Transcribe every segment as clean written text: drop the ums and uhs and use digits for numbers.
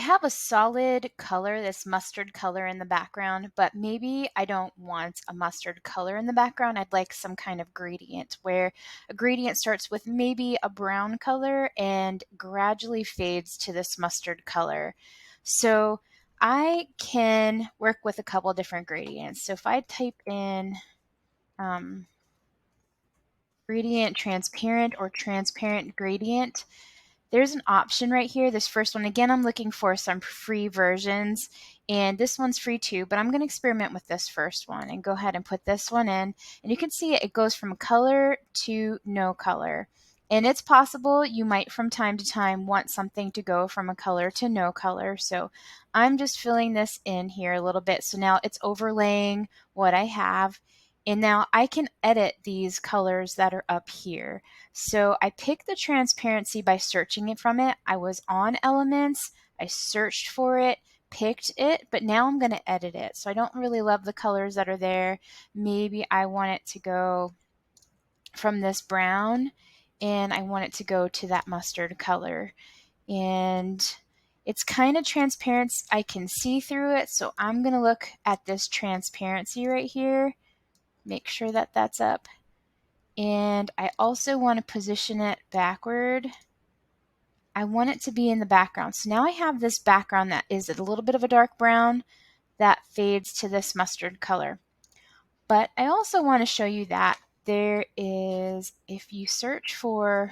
have a solid color, this mustard color in the background, but maybe I don't want a mustard color in the background. I'd like some kind of gradient where a gradient starts with maybe a brown color and gradually fades to this mustard color. So I can work with a couple different gradients. So if I type in gradient transparent or transparent gradient, there's an option right here. This first one, again, I'm looking for some free versions, and this one's free too, but I'm going to experiment with this first one and go ahead and put this one in. And you can see it goes from color to no color. And it's possible you might from time to time want something to go from a color to no color. So I'm just filling this in here a little bit. So now it's overlaying what I have. And now I can edit these colors that are up here. So I picked the transparency by searching it from it. I was on elements, I searched for it, picked it, but now I'm going to edit it. So I don't really love the colors that are there. Maybe I want it to go from this brown and I want it to go to that mustard color. And it's kind of transparent. I can see through it. So I'm going to look at this transparency right here. Make sure that that's up. And I also want to position it backward. I want it to be in the background. So now I have this background that is a little bit of a dark brown that fades to this mustard color. But I also want to show you that there is, if you search for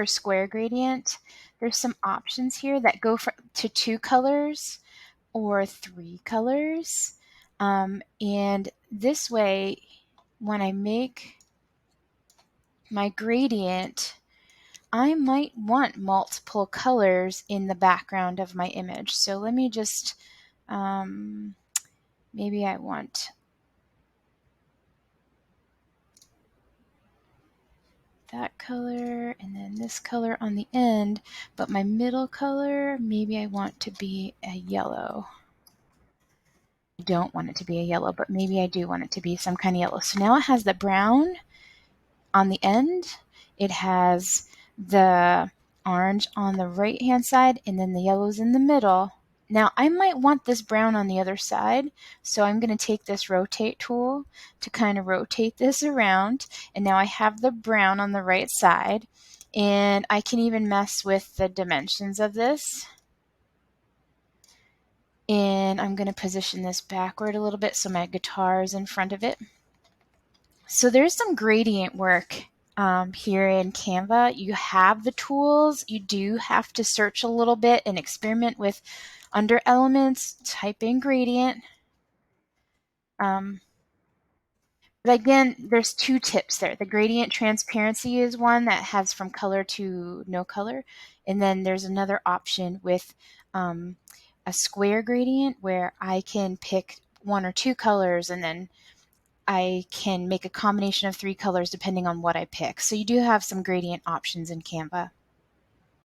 square gradient, there's some options here that go to 2 colors or 3 colors. And this way, when I make my gradient, I might want multiple colors in the background of my image. So let me just, maybe I want that color and then this color on the end, but my middle color, maybe I want to be a yellow. I don't want it to be a yellow, but maybe I do want it to be some kind of yellow. So now it has the brown on the end. It has the orange on the right hand side and then the yellows in the middle. Now I might want this brown on the other side, so I'm going to take this rotate tool to kind of rotate this around, and now I have the brown on the right side, and I can even mess with the dimensions of this. And I'm going to position this backward a little bit so my guitar is in front of it. So there's some gradient work here in Canva. You have the tools. You do have to search a little bit and experiment with under elements, type in gradient. But again, there's 2 tips there. The gradient transparency is one that has from color to no color. And then there's another option with a square gradient where I can pick 1 or 2 colors and then I can make a combination of 3 colors depending on what I pick. So you do have some gradient options in Canva.